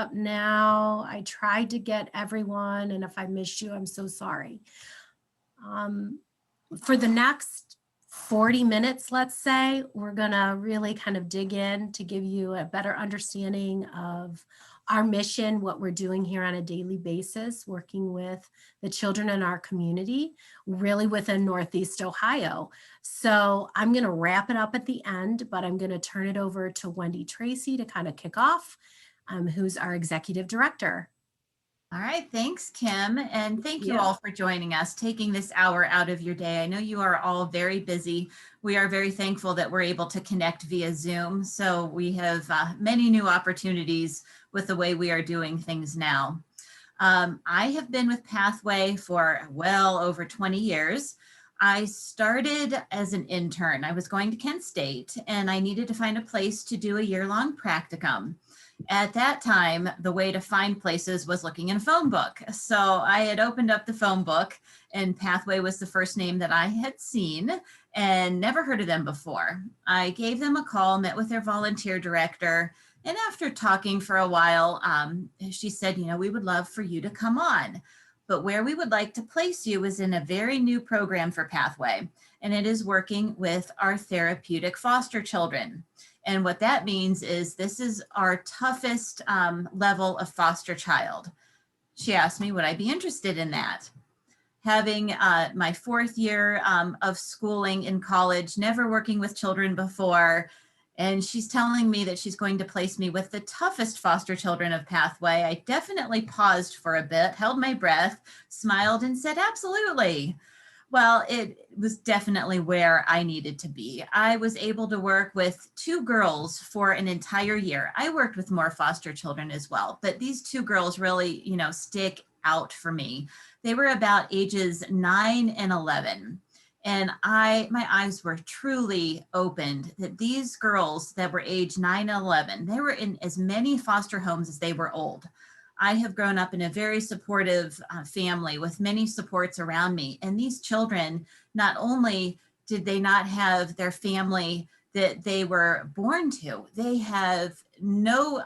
Up now. I tried to get everyone, and if I missed you, I'm so sorry. Um, for the next 40 minutes, let's say, we're gonna really kind of dig in to give you a better understanding of our mission, what we're doing here on a daily basis, working with the children in our community, really within Northeast Ohio. So I'm gonna wrap it up at the end, but I'm gonna turn it over to Wendy Tracy to kind of kick off, who's our executive director. All right, thanks, Kim. And thank you Yeah. all for joining us, taking this hour out of your day. I know you are all very busy. We are very thankful that we're able to connect via Zoom. So we have many new opportunities with the way we are doing things now. I have been with Pathway for well over 20 years. I started as an intern. I was going to Kent State and I needed to find a place to do a year-long practicum. At that time, the way to find places was looking in a phone book. So I had opened up the phone book and Pathway was the first name that I had seen and never heard of them before. I gave them a call, met with their volunteer director, and after talking for a while, she said, we would love for you to come on, but where we would like to place you is in a very new program for Pathway, and it is working with our therapeutic foster children. And what that means is this is our toughest level of foster child. She asked me, would I be interested in that? Having my fourth year of schooling in college, never working with children before, and she's telling me that she's going to place me with the toughest foster children of Pathway. I definitely paused for a bit, held my breath, smiled, and said, absolutely. Well, it was definitely where I needed to be. I was able to work with two girls for an entire year. I worked with more foster children as well, but these two girls really, stick out for me. They were about ages 9 and 11. And my eyes were truly opened that these girls that were age 9 and 11, they were in as many foster homes as they were old. I have grown up in a very supportive family with many supports around me. And these children, not only did they not have their family that they were born to, they have no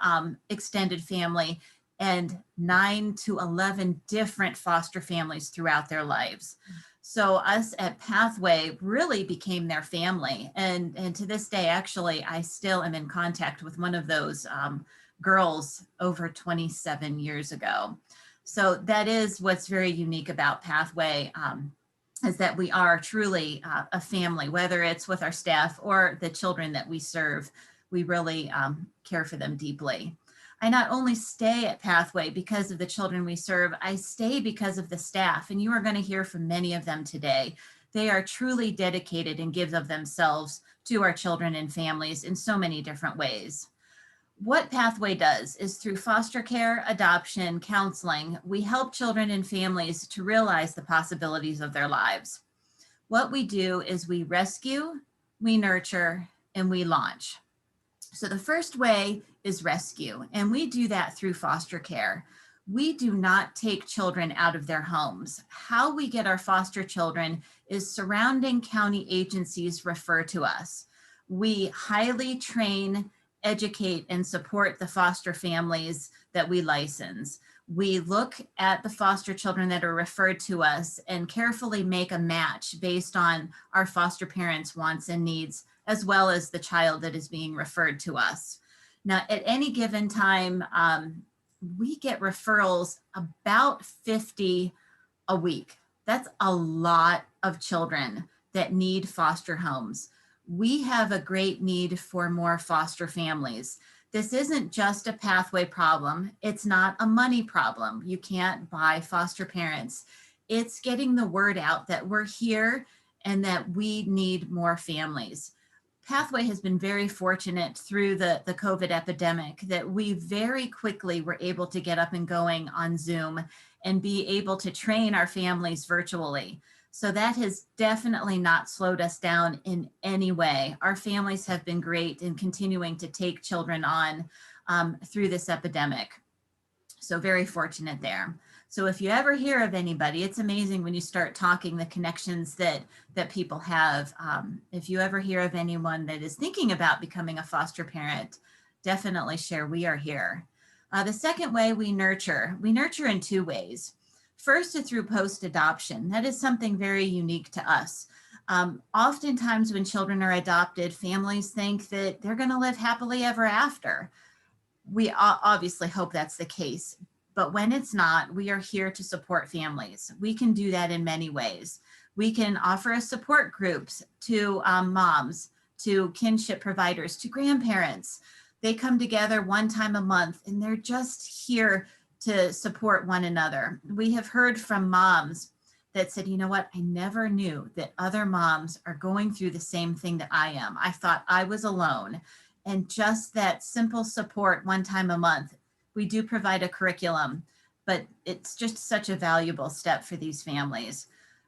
extended family and 9 to 11 different foster families throughout their lives. So us at Pathway really became their family. And to this day, actually, I still am in contact with one of those girls over 27 years ago. So that is what's very unique about Pathway, is that we are truly a family, whether it's with our staff or the children that we serve. We really care for them deeply. I not only stay at Pathway because of the children we serve, I stay because of the staff, and you are going to hear from many of them today. They are truly dedicated and give of themselves to our children and families in so many different ways. What Pathway does is through foster care, adoption, counseling, we help children and families to realize the possibilities of their lives. What we do is we rescue, we nurture, and we launch. So the first way is rescue, and we do that through foster care. We do not take children out of their homes. How we get our foster children is surrounding county agencies refer to us. We highly train, educate, and support the foster families that we license. We look at the foster children that are referred to us and carefully make a match based on our foster parents' wants and needs, as well as the child that is being referred to us. Now, at any given time, we get referrals about 50 a week. That's a lot of children that need foster homes. We have a great need for more foster families. This isn't just a Pathway problem. It's not a money problem. You can't buy foster parents. It's getting the word out that we're here and that we need more families. Pathway has been very fortunate through the COVID epidemic that we very quickly were able to get up and going on Zoom and be able to train our families virtually. So that has definitely not slowed us down in any way. Our families have been great in continuing to take children on through this epidemic. So very fortunate there. So if you ever hear of anybody, it's amazing when you start talking the connections that people have. If you ever hear of anyone that is thinking about becoming a foster parent, definitely share we are here. The second way we nurture in two ways. First is through post-adoption. That is something very unique to us. Oftentimes when children are adopted, families think that they're going to live happily ever after. We obviously hope that's the case, but when it's not, we are here to support families. We can do that in many ways. We can offer support groups to moms, to kinship providers, to grandparents. They come together one time a month and they're just here to support one another. We have heard from moms that said, you know what, I never knew that other moms are going through the same thing that I am. I thought I was alone. And just that simple support one time a month. We do provide a curriculum, but it's just such a valuable step for these families.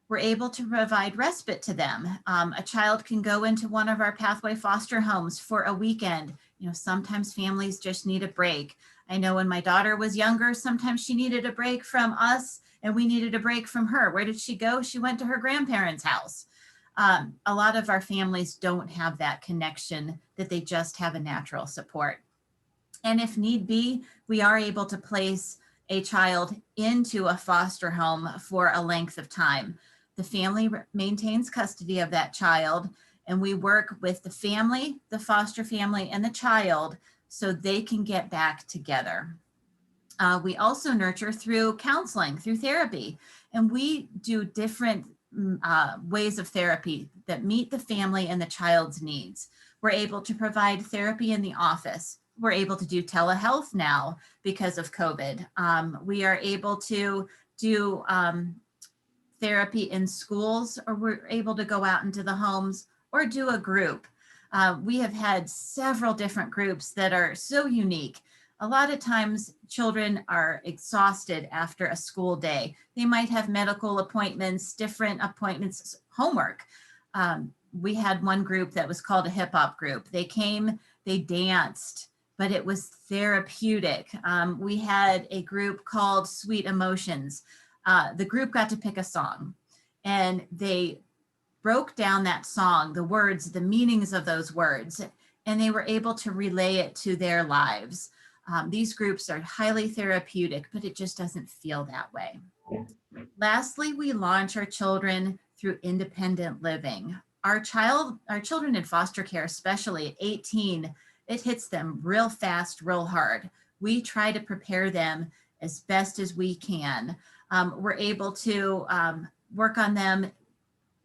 We're able to provide respite to them. A child can go into one of our Pathway foster homes for a weekend. You know, sometimes families just need a break. I know when my daughter was younger, sometimes she needed a break from us and we needed a break from her. Where did she go? She went to her grandparents' house. A lot of our families don't have that connection, that they just have a natural support. And if need be, we are able to place a child into a foster home for a length of time. The family maintains custody of that child, and we work with the family, the foster family, and the child so they can get back together. We also nurture through counseling, through therapy, and we do different ways of therapy that meet the family and the child's needs. We're able to provide therapy in the office. We're able to do telehealth now because of COVID. We are able to do therapy in schools, or we're able to go out into the homes or do a group. We have had several different groups that are so unique. A lot of times children are exhausted after a school day. They might have medical appointments, different appointments, homework. We had one group that was called a hip hop group. They came, they danced, but it was therapeutic. We had a group called Sweet Emotions. The group got to pick a song and they broke down that song, the words, the meanings of those words, and they were able to relay it to their lives. These groups are highly therapeutic, but it just doesn't feel that way. Lastly, we launch our children through independent living. Our children in foster care, especially at 18, it hits them real fast, real hard. We try to prepare them as best as we can. We're able to work on them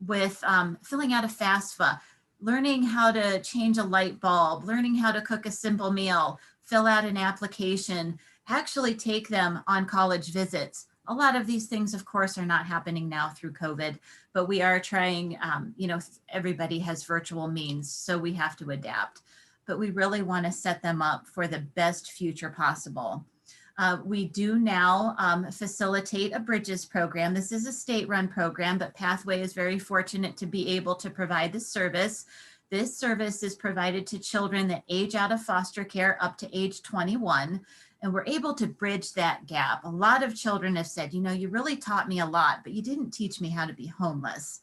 with filling out a FAFSA, learning how to change a light bulb, learning how to cook a simple meal, fill out an application, actually take them on college visits. A lot of these things, of course, are not happening now through COVID, but we are trying, everybody has virtual means, so we have to adapt. But we really want to set them up for the best future possible. We do now facilitate a Bridges program. This is a state-run program, but Pathway is very fortunate to be able to provide this service. This service is provided to children that age out of foster care up to age 21, and we're able to bridge that gap. A lot of children have said, you really taught me a lot, but you didn't teach me how to be homeless.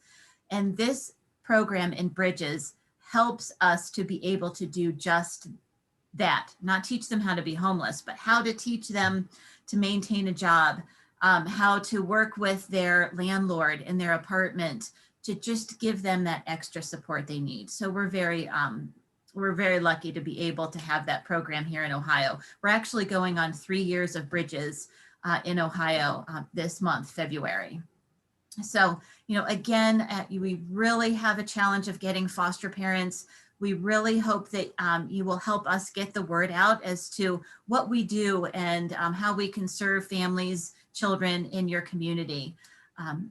And this program in Bridges helps us to be able to do just that, not teach them how to be homeless, but how to teach them to maintain a job, how to work with their landlord in their apartment, to just give them that extra support they need. So we're very lucky to be able to have that program here in Ohio. We're actually going on 3 years of Bridges in Ohio this month, February. So, again, we really have a challenge of getting foster parents. We really hope that you will help us get the word out as to what we do and how we can serve families, children in your community.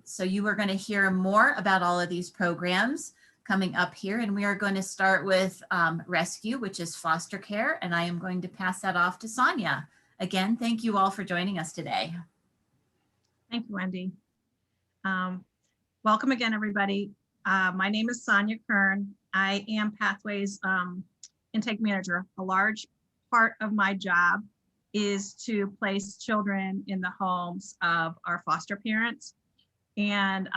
So you are going to hear more about all of these programs coming up here, and we are going to start with Rescue, which is foster care, and I am going to pass that off to Sonia. Again, thank you all for joining us today. Thank you, Wendy. Welcome again, everybody. My name is Sonia Kern. I am Pathway's intake manager. A large part of my job is to place children in the homes of our foster parents. And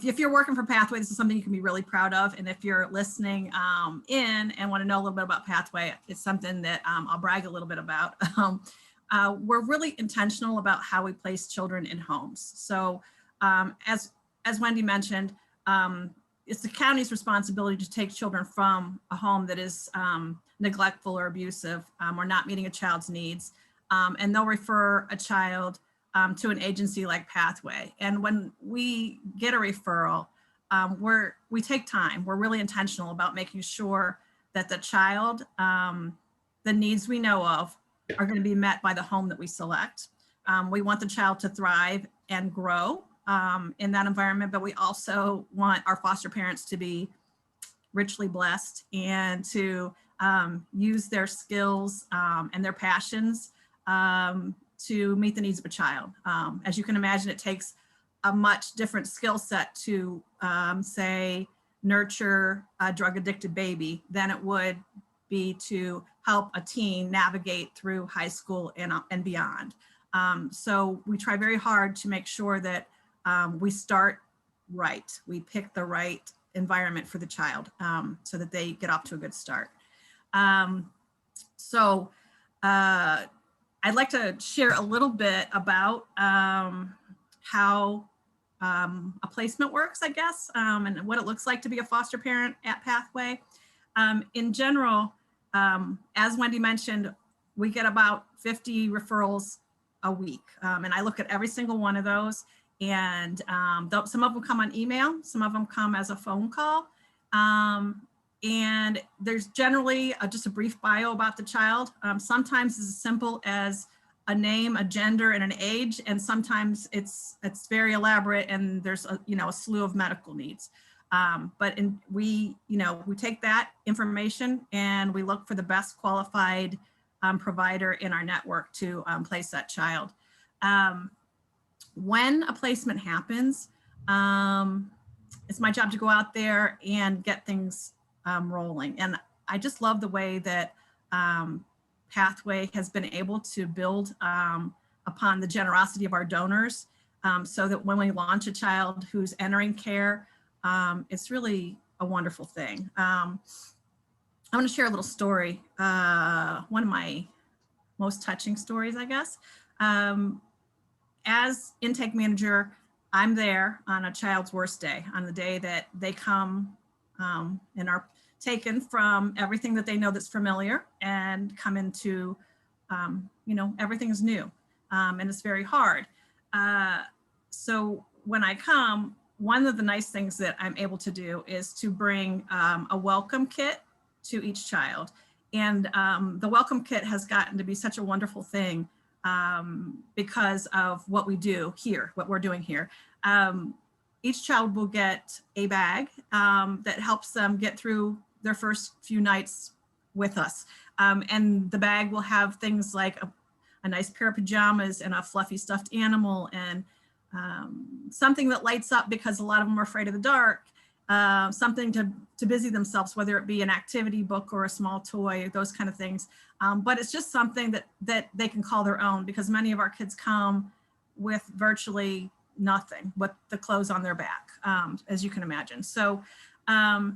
if you're working for Pathway, this is something you can be really proud of. And if you're listening in and want to know a little bit about Pathway, it's something that I'll brag a little bit about. We're really intentional about how we place children in homes. So as Wendy mentioned, it's the county's responsibility to take children from a home that is neglectful or abusive or not meeting a child's needs. And they'll refer a child to an agency like Pathway. And when we get a referral, we take time. We're really intentional about making sure that the child, the needs we know of are going to be met by the home that we select. We want the child to thrive and grow in that environment, but we also want our foster parents to be richly blessed and to use their skills and their passions to meet the needs of a child. As you can imagine, it takes a much different skill set to say nurture a drug addicted baby than it would be to help a teen navigate through high school and beyond. So we try very hard to make sure that we start right. We pick the right environment for the child so that they get off to a good start. I'd like to share a little bit about how a placement works, I guess, and what it looks like to be a foster parent at Pathway. In general, as Wendy mentioned, we get about 50 referrals a week. And I look at every single one of those. And some of them come on email, some of them come as a phone call. And there's generally just a brief bio about the child. Sometimes it's as simple as a name, a gender, and an age. And sometimes it's very elaborate and there's a slew of medical needs. But we take that information and we look for the best qualified provider in our network to place that child. When a placement happens, it's my job to go out there and get things rolling. And I just love the way that Pathway has been able to build upon the generosity of our donors so that when we launch a child who's entering care, it's really a wonderful thing. I want to share a little story, one of my most touching stories, I guess. As intake manager, I'm there on a child's worst day, on the day that they come and are taken from everything that they know that's familiar and come into, everything is new and it's very hard. So when I come, one of the nice things that I'm able to do is to bring a welcome kit to each child. And the welcome kit has gotten to be such a wonderful thing because of what we do here, what we're doing here. Each child will get a bag that helps them get through their first few nights with us. And the bag will have things like a nice pair of pajamas and a fluffy stuffed animal and something that lights up because a lot of them are afraid of the dark, something to busy themselves, whether it be an activity book or a small toy, those kind of things. But it's just something that they can call their own because many of our kids come with virtually nothing but the clothes on their back, as you can imagine. So I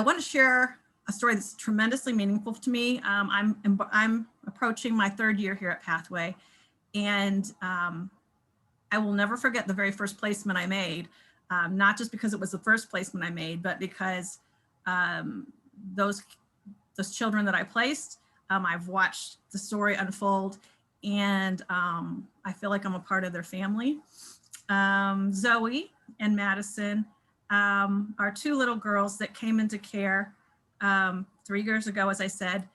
want to share a story that's tremendously meaningful to me. I'm approaching my third year here at Pathway, and I will never forget the very first placement I made, not just because it was the first placement I made, but because those children that I placed, I've watched the story unfold, and I feel like I'm a part of their family. Zoe and Madison are two little girls that came into care 3 years ago, as I said.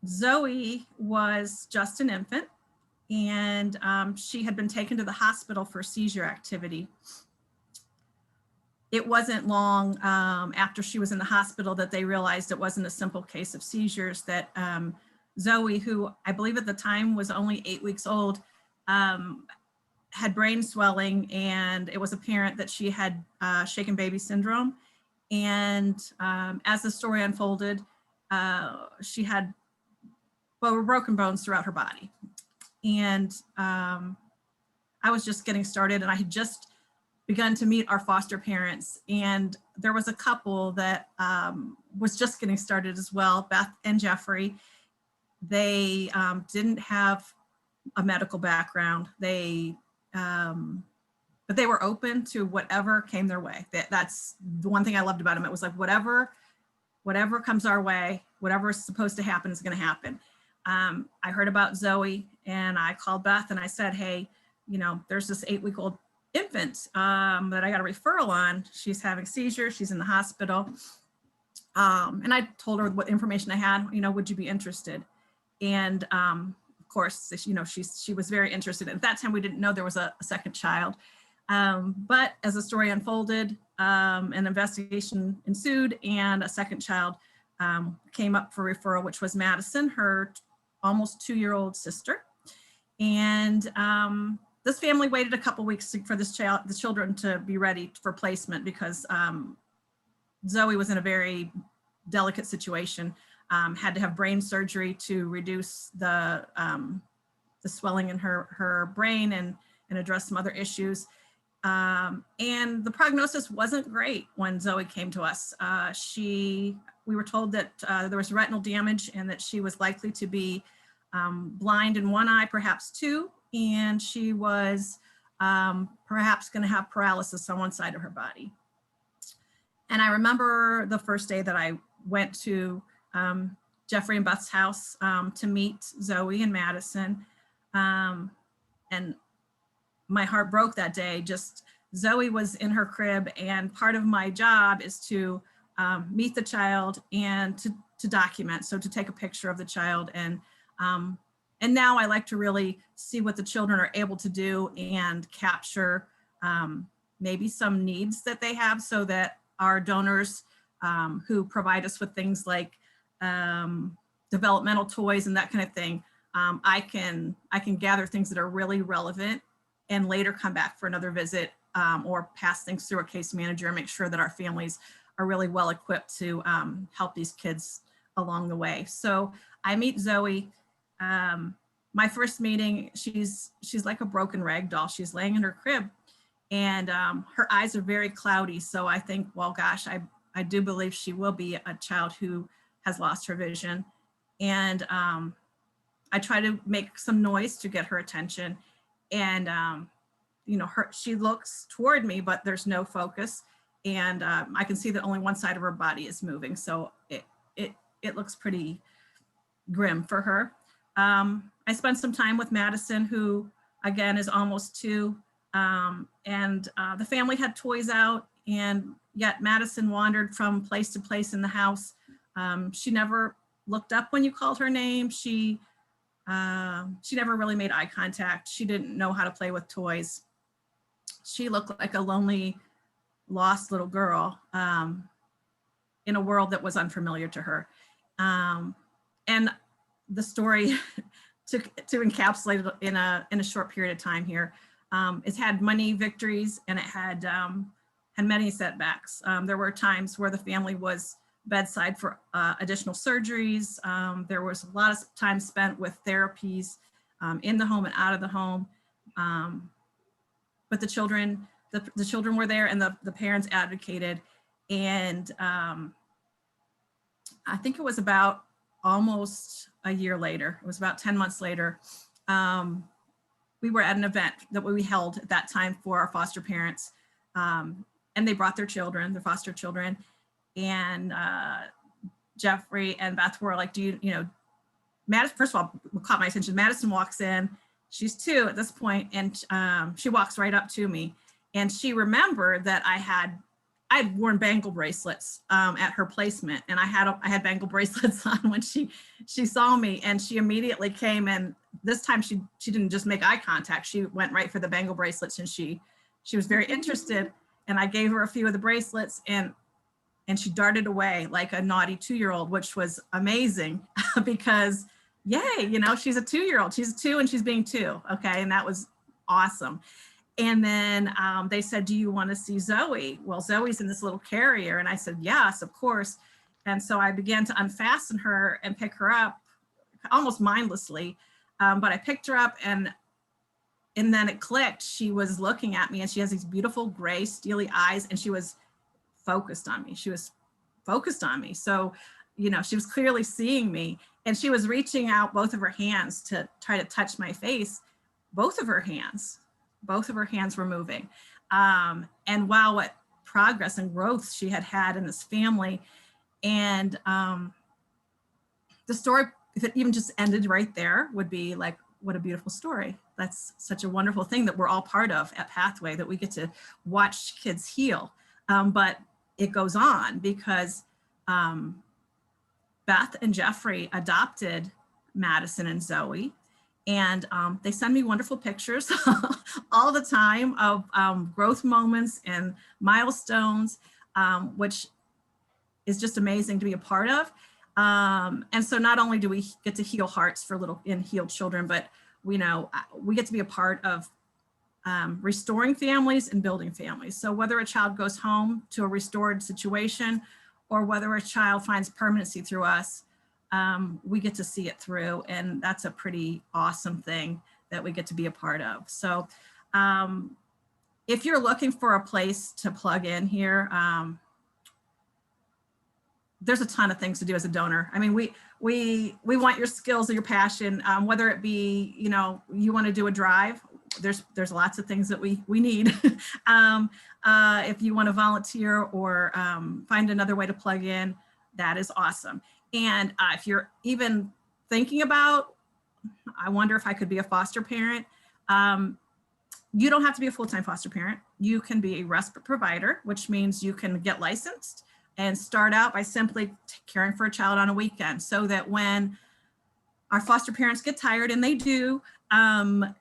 Zoe was just an infant, and she had been taken to the hospital for seizure activity. It wasn't long after she was in the hospital that they realized it wasn't a simple case of seizures, that Zoe, who I believe at the time was only 8 weeks old, had brain swelling, and it was apparent that she had shaken baby syndrome. And as the story unfolded, she had broken bones throughout her body. And I I was just getting started, and I had just begun to meet our foster parents. And there was a couple that was just getting started as well, Beth and Jeffrey. They didn't have a medical background. But they were open to whatever came their way. That's the one thing I loved about them. It was like, whatever comes our way, whatever is supposed to happen is going to happen. I heard about Zoe, and I called Beth and I said, hey, there's this 8-week-old infant that I got a referral on. She's having seizures. She's in the hospital. And I told her what information I had, would you be interested? And of course, she was very interested. At that time, we didn't know there was a second child. But as the story unfolded, an investigation ensued, and a second child came up for referral, which was Madison, her almost 2-year-old sister. And this family waited a couple weeks for the children to be ready for placement, because Zoe was in a very delicate situation, had to have brain surgery to reduce the swelling in her brain and address some other issues. And the prognosis wasn't great when Zoe came to us. We were told that there was retinal damage and that she was likely to be blind in one eye, perhaps two, and she was perhaps going to have paralysis on one side of her body. And I remember the first day that I went to Jeffrey and Beth's house to meet Zoe and Madison. And my heart broke that day. Just Zoe was in her crib, and part of my job is to meet the child and to document, so to take a picture of the child. And now I like to really see what the children are able to do and capture maybe some needs that they have, so that our donors who provide us with things like developmental toys and that kind of thing, I can gather things that are really relevant and later come back for another visit, or pass things through a case manager and make sure that our families are really well equipped to help these kids along the way. So I meet Zoe. My first meeting, she's like a broken rag doll. She's laying in her crib, and her eyes are very cloudy. So I think, well, gosh, I do believe she will be a child who has lost her vision. And I try to make some noise to get her attention. And she looks toward me, but there's no focus. And I can see that only one side of her body is moving. So it looks pretty grim for her. I spent some time with Madison, who again is almost 2. And the family had toys out, and yet Madison wandered from place to place in the house. She never looked up when you called her name. She never really made eye contact. She didn't know how to play with toys. She looked like a lonely, lost little girl in a world that was unfamiliar to her. And the story, to encapsulate it in a short period of time here, it's had many victories, and it had many setbacks. There were times where the family was bedside for additional surgeries. There was a lot of time spent with therapies in the home and out of the home. But the children were there, and the parents advocated. And I think it was about almost a year later, it was about 10 months later, we were at an event that we held at that time for our foster parents. And they brought their foster children. And Jeffrey and Beth were like, Madison, first of all, what caught my attention, Madison walks in, she's 2 at this point, and she walks right up to me. And she remembered that I had worn bangle bracelets at her placement, and I had bangle bracelets on when she saw me, and she immediately came, and this time she didn't just make eye contact, she went right for the bangle bracelets, and she was very interested, and I gave her a few of the bracelets, and she darted away like a naughty 2-year-old, which was amazing because yay, she's a 2-year-old, she's 2 and she's being 2, okay, and that was awesome. And then they said, do you want to see Zoe? Well, Zoe's in this little carrier. And I said, yes, of course. And so I began to unfasten her and pick her up almost mindlessly. But I picked her up, and and then it clicked. She was looking at me and she has these beautiful gray steely eyes and she was focused on me. She was focused on me. So, you know, she was clearly seeing me and she was reaching out both of her hands to try to touch my face. Both of her hands were moving. And wow, what progress and growth she had in this family. And the story, if it even just ended right there, would be like, what a beautiful story. That's such a wonderful thing that we're all part of at Pathway, that we get to watch kids heal. But it goes on because Beth and Jeffrey adopted Madison and Zoe, and they send me wonderful pictures all the time of growth moments and milestones, which is just amazing to be a part of. And so not only do we get to heal hearts for little and heal children, but we get to be a part of restoring families and building families. So whether a child goes home to a restored situation or whether a child finds permanency through us, we get to see it through. And that's a pretty awesome thing that we get to be a part of. So if you're looking for a place to plug in here, there's a ton of things to do as a donor. I mean, we want your skills and your passion, whether it be, you want to do a drive, there's lots of things that we need. If you want to volunteer or find another way to plug in, that is awesome. And if you're even thinking about, I wonder if I could be a foster parent, you don't have to be a full-time foster parent. You can be a respite provider, which means you can get licensed and start out by simply caring for a child on a weekend, so that when our foster parents get tired, and they do,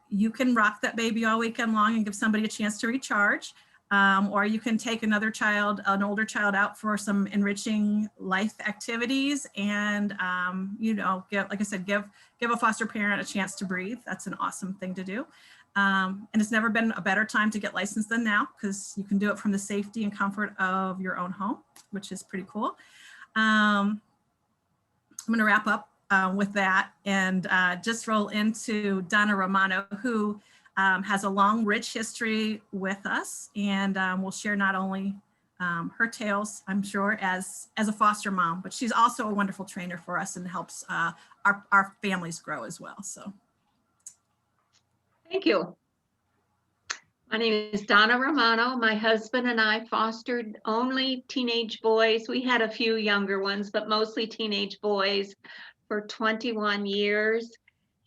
you can rock that baby all weekend long and give somebody a chance to recharge. Or you can take another child, an older child, out for some enriching life activities and, like I said, give a foster parent a chance to breathe. That's an awesome thing to do. And it's never been a better time to get licensed than now, because you can do it from the safety and comfort of your own home, which is pretty cool. I'm going to wrap up with that and just roll into Donna Romano, who has a long, rich history with us, and will share not only her tales, I'm sure, as a foster mom, but she's also a wonderful trainer for us and helps our families grow as well. So. Thank you. My name is Donna Romano. My husband and I fostered only teenage boys. We had a few younger ones, but mostly teenage boys for 21 years.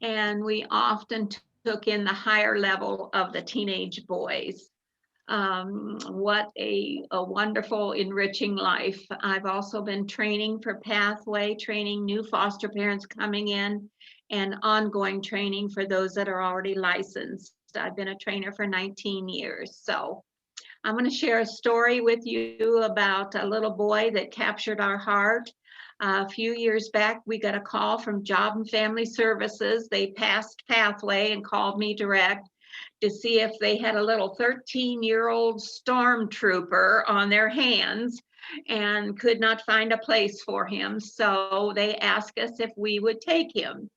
And we often took in the higher level of the teenage boys. What a wonderful, enriching life. I've also been training for Pathway, training new foster parents coming in, and ongoing training for those that are already licensed. I've been a trainer for 19 years. So I'm going to share a story with you about a little boy that captured our heart. A few years back, we got a call from Job and Family Services. They passed Pathway and called me direct to see if they had a little 13-year-old stormtrooper on their hands and could not find a place for him. So they asked us if we would take him.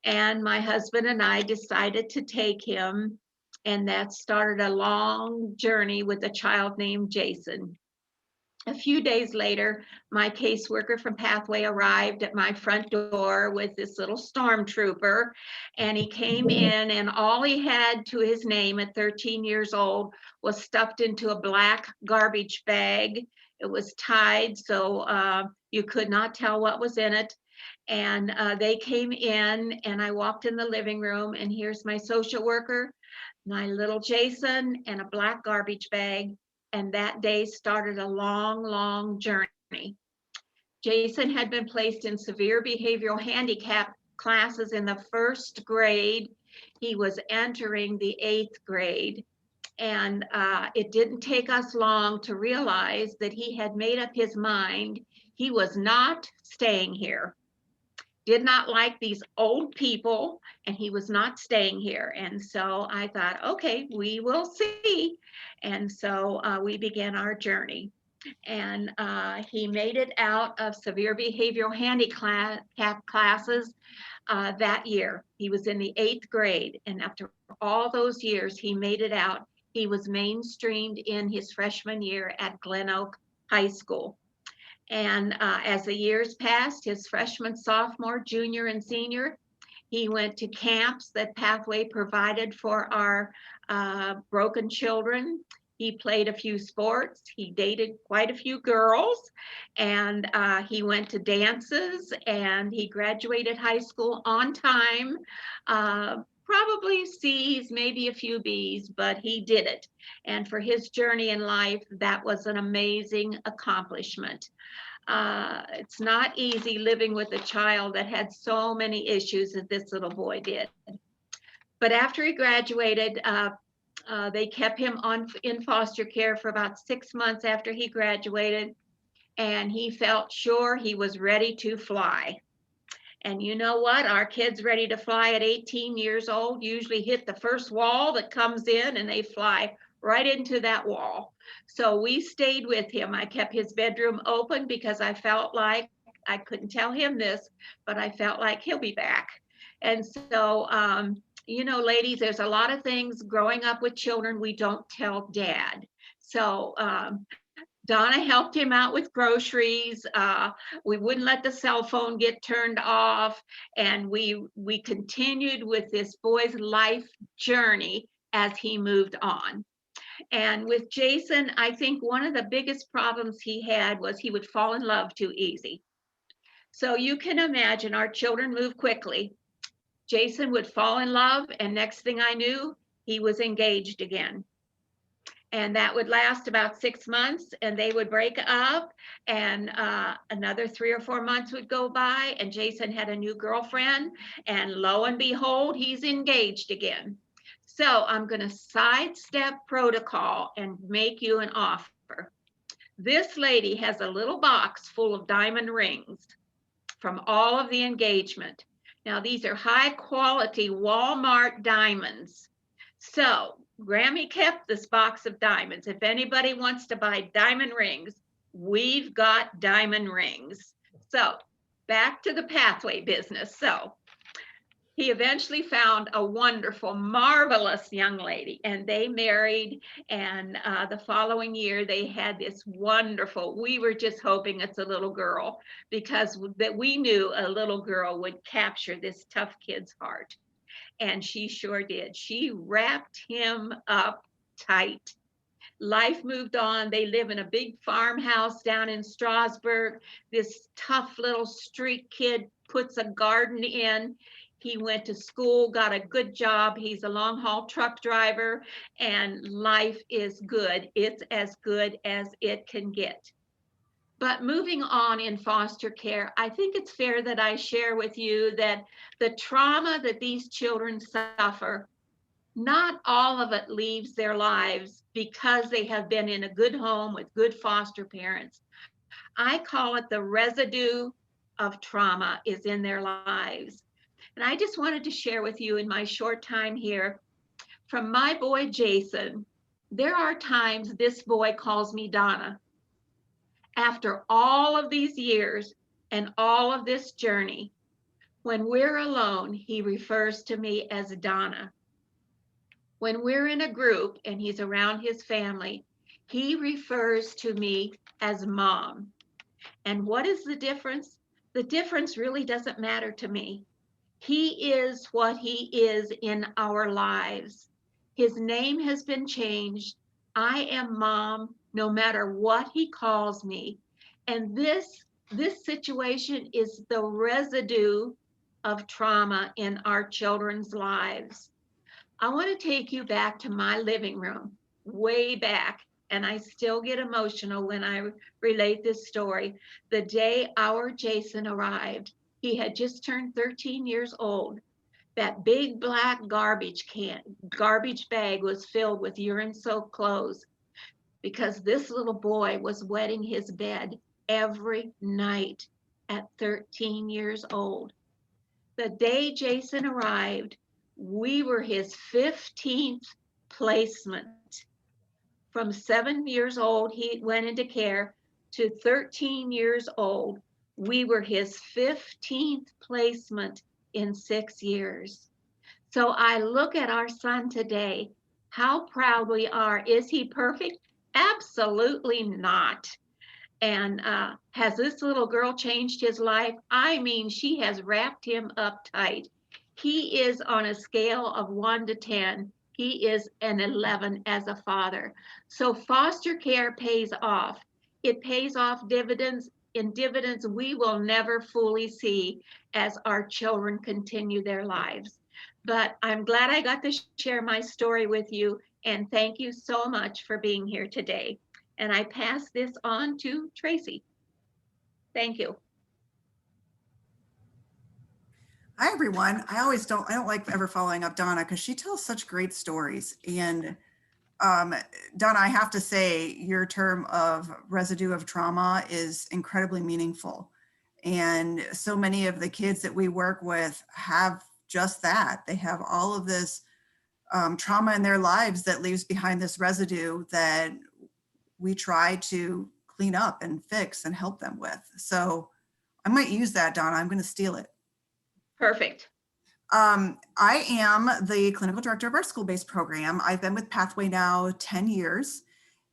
And my husband and I decided to take him. And that started a long journey with a child named Jason. A few days later, my caseworker from Pathway arrived at my front door with this little stormtrooper, and he came in, and all he had to his name at 13 years old was stuffed into a black garbage bag. It was tied, so you could not tell what was in it. And they came in, and I walked in the living room, and here's my social worker, my little Jason, and a black garbage bag. And that day started a long, long journey. Jason had been placed in severe behavioral handicap classes in the first grade. He was entering the 8th grade. And it didn't take us long to realize that he had made up his mind. He was not staying here. Did not like these old people, and he was not staying here. And so I thought, okay, we will see. And so we began our journey. And he made it out of severe behavioral handicap classes that year. He was in the 8th grade, and after all those years, he made it out. He was mainstreamed in his freshman year at Glen Oak High School. And as the years passed, his freshman, sophomore, junior, and senior, he went to camps that Pathway provided for our broken children. He played a few sports. He dated quite a few girls, and he went to dances, and he graduated high school on time. Probably C's, maybe a few B's, but he did it. And for his journey in life, that was an amazing accomplishment. It's not easy living with a child that had so many issues as this little boy did. But after he graduated, they kept him in foster care for about 6 months after he graduated, and he felt sure he was ready to fly. And you know what? Our kids ready to fly at 18 years old usually hit the first wall that comes in, and they fly right into that wall. So we stayed with him. I kept his bedroom open because I felt like, I couldn't tell him this, but I felt like he'll be back. And so, you know, ladies, there's a lot of things growing up with children we don't tell dad. So Donna helped him out with groceries. We wouldn't let the cell phone get turned off. And we continued with this boy's life journey as he moved on. And with Jason, I think one of the biggest problems he had was he would fall in love too easy. So you can imagine our children move quickly. Jason would fall in love, and next thing I knew, he was engaged again. And that would last about 6 months, and they would break up, and another 3 or 4 months would go by, and Jason had a new girlfriend, and lo and behold, he's engaged again. So I'm going to sidestep protocol and make you an offer. This lady has a little box full of diamond rings from all of the engagement. Now, these are high quality Walmart diamonds. So Grammy kept this box of diamonds. If anybody wants to buy diamond rings, we've got diamond rings. So back to the Pathway business. So he eventually found a wonderful, marvelous young lady, and they married. And the following year, they had this wonderful, we were just hoping it's a little girl, because that we knew a little girl would capture this tough kid's heart. And she sure did. She wrapped him up tight. Life moved on. They live in a big farmhouse down in Strasburg. This tough little street kid puts a garden in. He went to school, got a good job. He's a long haul truck driver, and life is good. It's as good as it can get. But moving on in foster care, I think it's fair that I share with you that the trauma that these children suffer, not all of it leaves their lives because they have been in a good home with good foster parents. I call it the residue of trauma is in their lives. And I just wanted to share with you in my short time here, from my boy Jason, there are times this boy calls me Donna. After all of these years and all of this journey, when we're alone, he refers to me as Donna. When we're in a group and he's around his family, he refers to me as Mom. And what is the difference? The difference really doesn't matter to me. He is what he is in our lives. His name has been changed. I am Mom, no matter what he calls me. And this situation is the residue of trauma in our children's lives. I want to take you back to my living room, way back, and I still get emotional when I relate this story. The day our Jason arrived, he had just turned 13 years old. That big black garbage bag was filled with urine-soaked clothes because this little boy was wetting his bed every night at 13 years old. The day Jason arrived, we were his 15th placement From 7 years old, he went into care, to 13 years old. We were his 15th placement in 6 years. So I look at our son today, how proud we are. Is he perfect? Absolutely not. And has this little girl changed his life? I mean, she has wrapped him up tight. He is on a scale of 1 to 10. He is an 11 as a father. So foster care pays off. It pays off dividends, in dividends we will never fully see as our children continue their lives. But I'm glad I got to share my story with you. And thank you so much for being here today. And I pass this on to Tracy. Thank you. Hi, everyone. I don't like ever following up Donna because she tells such great stories. And Donna, I have to say your term of residue of trauma is incredibly meaningful. And so many of the kids that we work with have just that. They have all of this trauma in their lives that leaves behind this residue that we try to clean up and fix and help them with. So I might use that, Donna. I'm going to steal it. Perfect. I am the clinical director of our school-based program. I've been with Pathway now 10 years,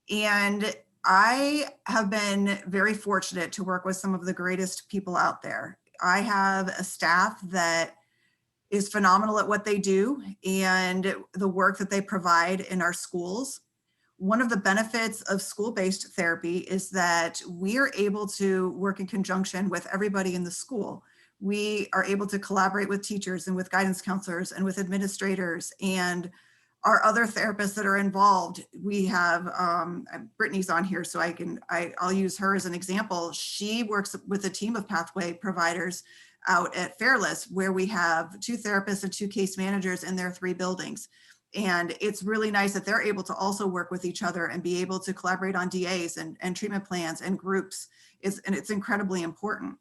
and I have been very fortunate to work with some of the greatest people out there. I have a staff that is phenomenal at what they do and the work that they provide in our schools. One of the benefits of school-based therapy is that we are able to work in conjunction with everybody in the school. We are able to collaborate with teachers and with guidance counselors and with administrators and our other therapists that are involved. We have, Brittany's on here, so I'll use her as an example. She works with a team of Pathway providers out at Fairless, where we have 2 therapists and 2 case managers in their 3 buildings. And it's really nice that they're able to also work with each other and be able to collaborate on DAs and treatment plans and groups. And it's incredibly important.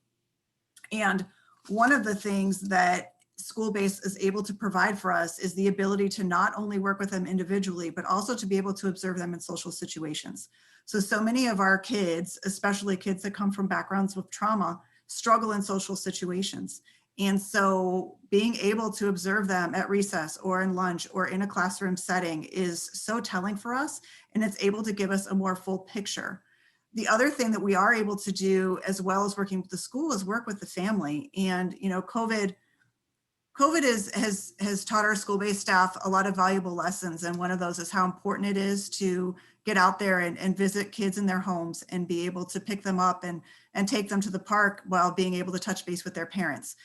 And one of the things that school-based is able to provide for us is the ability to not only work with them individually, but also to be able to observe them in social situations. So many of our kids, especially kids that come from backgrounds with trauma, struggle in social situations. And so being able to observe them at recess or in lunch or in a classroom setting is so telling for us, and it's able to give us a more full picture. The other thing that we are able to do, as well as working with the school, is work with the family. And, you know, COVID has taught our school-based staff a lot of valuable lessons. And one of those is how important it is to get out there and visit kids in their homes and be able to pick them up and take them to the park while being able to touch base with their parents.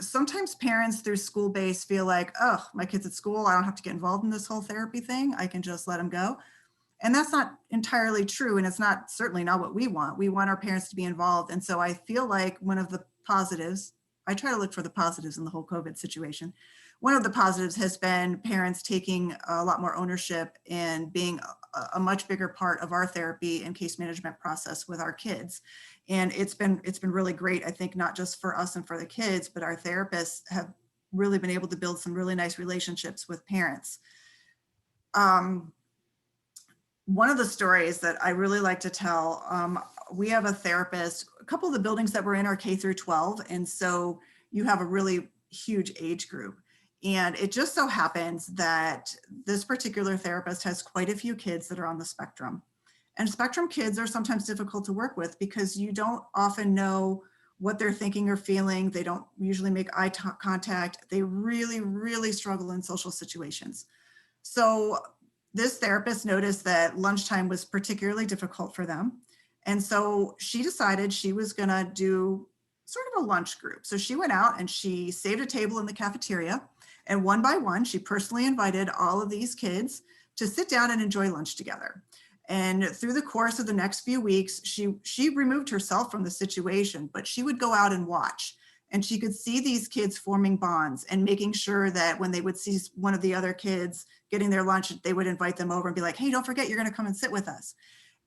Sometimes parents through school-based feel like, oh, my kid's at school, I don't have to get involved in this whole therapy thing. I can just let them go. And that's not entirely true. And it's certainly not what we want. We want our parents to be involved. And so I feel like one of the positives, I try to look for the positives in the whole COVID situation. One of the positives has been parents taking a lot more ownership and being a much bigger part of our therapy and case management process with our kids. And it's been really great, I think, not just for us and for the kids, but our therapists have really been able to build some really nice relationships with parents. One of the stories that I really like to tell, we have a therapist, a couple of the buildings that we're in are K through 12. And so you have a really huge age group. And it just so happens that this particular therapist has quite a few kids that are on the spectrum. And spectrum kids are sometimes difficult to work with because you don't often know what they're thinking or feeling. They don't usually make eye contact. They really, really struggle in social situations. So this therapist noticed that lunchtime was particularly difficult for them. And so she decided she was going to do sort of a lunch group. So she went out and she saved a table in the cafeteria. And one by one, she personally invited all of these kids to sit down and enjoy lunch together. And through the course of the next few weeks, she removed herself from the situation, but she would go out and watch. And she could see these kids forming bonds and making sure that when they would see one of the other kids getting their lunch, they would invite them over and be like, hey, don't forget, you're going to come and sit with us.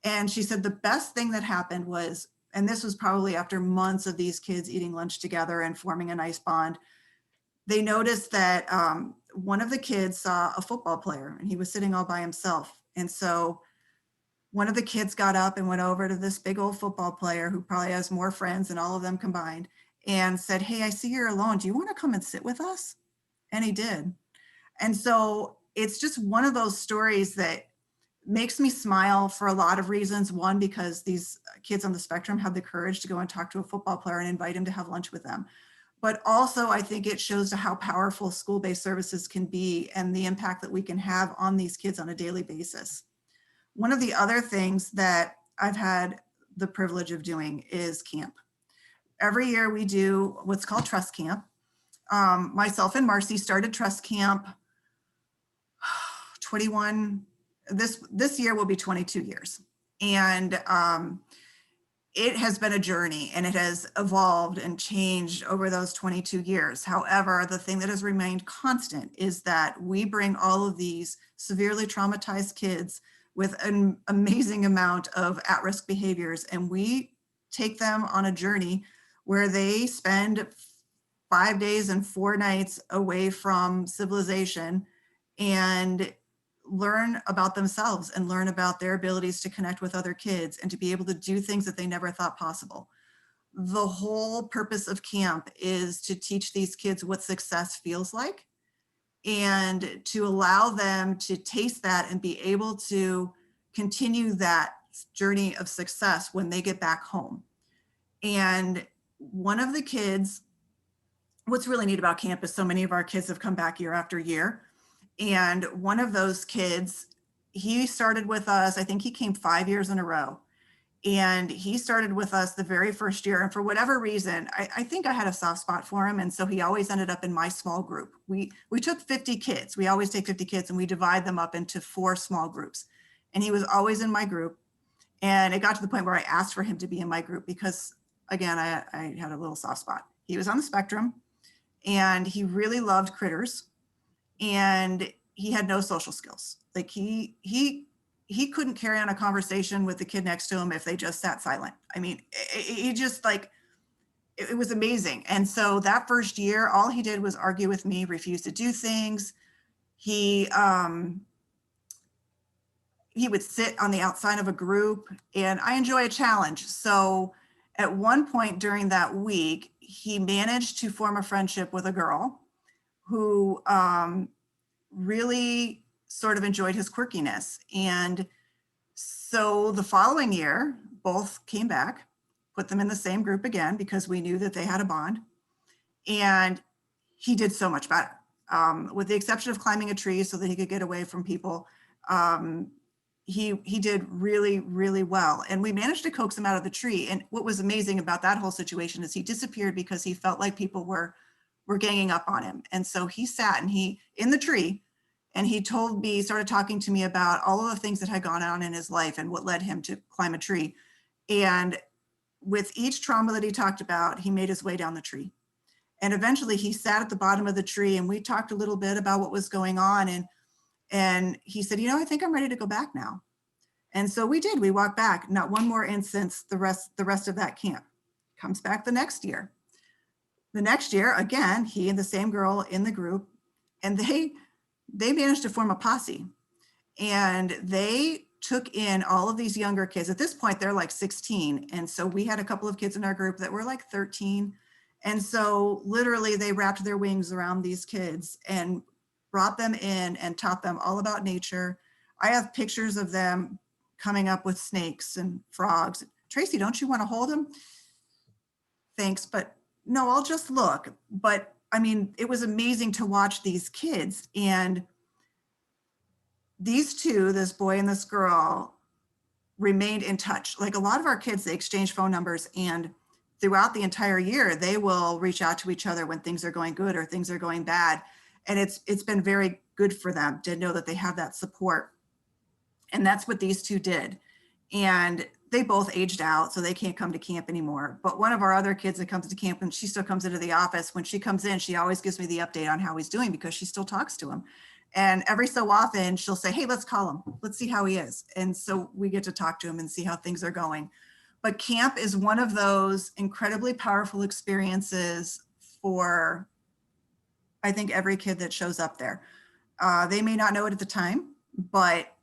And she said the best thing that happened was, and this was probably after months of these kids eating lunch together and forming a nice bond, they noticed that one of the kids saw a football player and he was sitting all by himself. And so one of the kids got up and went over to this big old football player who probably has more friends than all of them combined and said, "Hey, I see you're alone. Do you want to come and sit with us?" And he did. And so it's just one of those stories that makes me smile for a lot of reasons. One, because these kids on the spectrum have the courage to go and talk to a football player and invite him to have lunch with them. But also, I think it shows how powerful school-based services can be and the impact that we can have on these kids on a daily basis. One of the other things that I've had the privilege of doing is camp. Every year we do what's called Trust Camp. Myself and Marcy started Trust Camp 21, this year will be 22 years. And it has been a journey and it has evolved and changed over those 22 years. However, the thing that has remained constant is that we bring all of these severely traumatized kids with an amazing amount of at-risk behaviors, and we take them on a journey where they spend 5 days and 4 nights away from civilization and learn about themselves and learn about their abilities to connect with other kids and to be able to do things that they never thought possible. The whole purpose of camp is to teach these kids what success feels like and to allow them to taste that and be able to continue that journey of success when they get back home. And one of the kids, what's really neat about camp is so many of our kids have come back year after year. And one of those kids, he started with us, I think he came 5 years in a row. And he started with us the very first year. And for whatever reason, I think I had a soft spot for him. And so he always ended up in my small group. We took 50 kids. We always take 50 kids and we divide them up into 4 small groups. And he was always in my group. And it got to the point where I asked for him to be in my group because, again, I had a little soft spot. He was on the spectrum and he really loved critters. And he had no social skills. Like he couldn't carry on a conversation with the kid next to him if they just sat silent. I mean, he just like, it was amazing. And so that first year, all he did was argue with me, refuse to do things. He would sit on the outside of a group, and I enjoy a challenge. So at one point during that week, he managed to form a friendship with a girl who really sort of enjoyed his quirkiness. And so the following year, both came back, put them in the same group again because we knew that they had a bond. And he did so much better, with the exception of climbing a tree so that he could get away from people. He did really, really well. And we managed to coax him out of the tree. And what was amazing about that whole situation is he disappeared because he felt like people were ganging up on him. And so he sat and in the tree, and he told me, started talking to me about all of the things that had gone on in his life and what led him to climb a tree. And with each trauma that he talked about, he made his way down the tree. And eventually he sat at the bottom of the tree and we talked a little bit about what was going on. And he said, I think I'm ready to go back now. And so we did, we walked back, not one more instance the rest of that camp. Comes back the next year. The next year, again, he and the same girl in the group, and they managed to form a posse. And they took in all of these younger kids. At this point, they're like 16. And so we had a couple of kids in our group that were like 13. And so literally they wrapped their wings around these kids and brought them in and taught them all about nature. I have pictures of them coming up with snakes and frogs. Tracy, don't you want to hold them? Thanks, but no, I'll just look. But I mean, it was amazing to watch these kids. And these two, this boy and this girl, remained in touch. Like a lot of our kids, they exchange phone numbers, and throughout the entire year, they will reach out to each other when things are going good or things are going bad. And it's been very good for them to know that they have that support. And that's what these two did. And they both aged out, so they can't come to camp anymore. But one of our other kids that comes to camp, and she still comes into the office, when she comes in, she always gives me the update on how he's doing because she still talks to him. And every so often she'll say, hey, let's call him. Let's see how he is. And so we get to talk to him and see how things are going. But camp is one of those incredibly powerful experiences for, I think every kid that shows up there. They may not know it at the time, but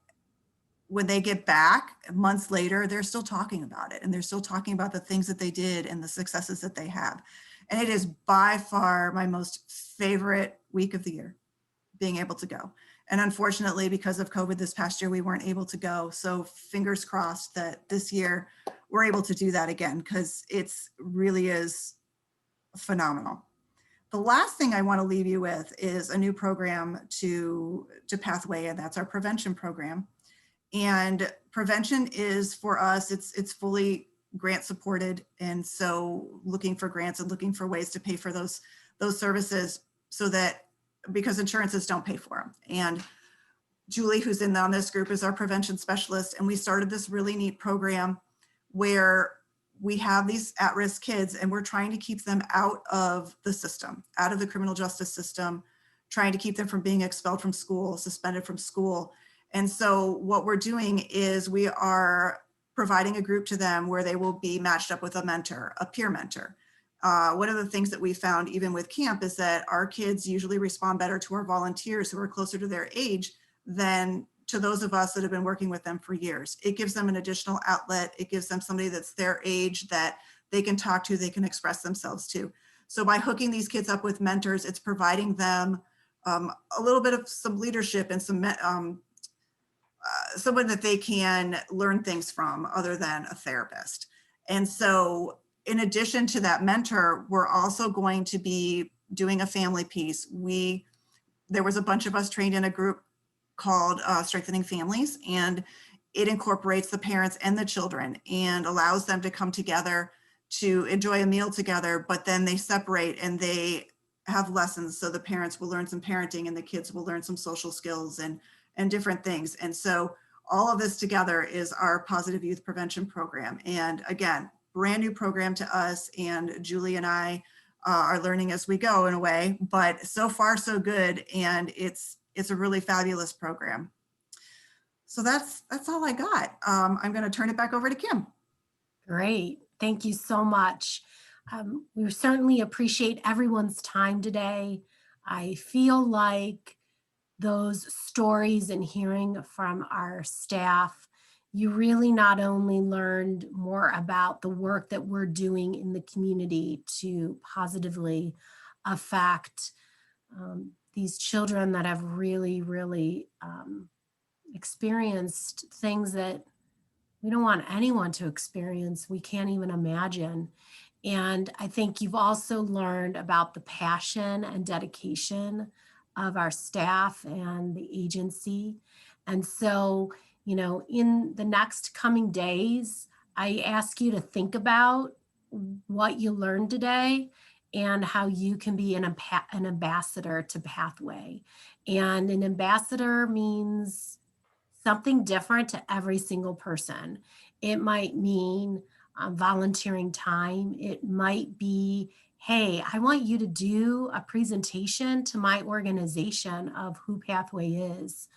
when they get back months later, they're still talking about it, and they're still talking about the things that they did and the successes that they have. And it is by far my most favorite week of the year, being able to go. And unfortunately, because of COVID this past year, we weren't able to go. So fingers crossed that this year we're able to do that again, because it's really is phenomenal. The last thing I want to leave you with is a new program to Pathway, and that's our prevention program. And prevention is, for us, it's fully grant supported. And so looking for grants and looking for ways to pay for those services, so that, because insurances don't pay for them. And Julie, who's on this group, is our prevention specialist. And we started this really neat program where we have these at-risk kids, and we're trying to keep them out of the system, out of the criminal justice system, trying to keep them from being expelled from school, suspended from school. And so what we're doing is we are providing a group to them where they will be matched up with a mentor, a peer mentor. One of the things that we found, even with camp, is that our kids usually respond better to our volunteers who are closer to their age than to those of us that have been working with them for years. It gives them an additional outlet. It gives them somebody that's their age that they can talk to, they can express themselves to. So by hooking these kids up with mentors, it's providing them a little bit of some leadership and some someone that they can learn things from other than a therapist. And so in addition to that mentor, we're also going to be doing a family piece. There was a bunch of us trained in a group called Strengthening Families, and it incorporates the parents and the children and allows them to come together to enjoy a meal together, but then they separate and they have lessons. So the parents will learn some parenting and the kids will learn some social skills and different things. And so all of this together is our positive youth prevention program. And again, brand new program to us, and Julie and I are learning as we go in a way, but so far so good. And it's a really fabulous program. So that's all I got. I'm going to turn it back over to Kim. Great. Thank you so much. We certainly appreciate everyone's time today. I feel like those stories and hearing from our staff, you really not only learned more about the work that we're doing in the community to positively affect these children that have really, really experienced things that we don't want anyone to experience. We can't even imagine. And I think you've also learned about the passion and dedication of our staff and the agency. And so, in the next coming days, I ask you to think about what you learned today and how you can be an ambassador to Pathway. And an ambassador means something different to every single person. It might mean volunteering time. It might be, hey, I want you to do a presentation to my organization of who Pathway is.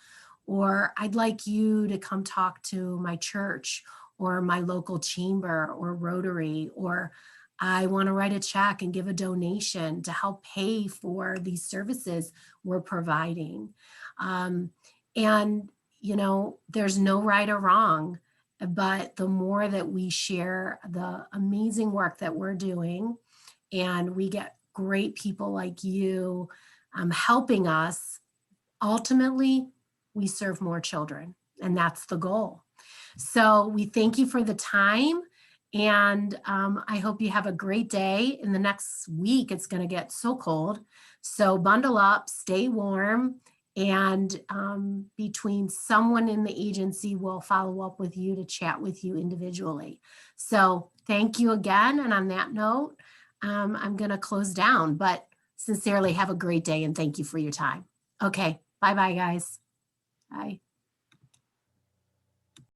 Or I'd like you to come talk to my church or my local chamber or Rotary, or I want to write a check and give a donation to help pay for these services we're providing. And there's no right or wrong, but the more that we share the amazing work that we're doing, and we get great people like you helping us, ultimately, we serve more children, and that's the goal. So we thank you for the time, and I hope you have a great day. In the next week, it's going to get so cold. So bundle up, stay warm, and between someone in the agency will follow up with you to chat with you individually. So thank you again. And on that note, I'm going to close down, but sincerely have a great day and thank you for your time. Okay. Bye-bye, guys. Bye.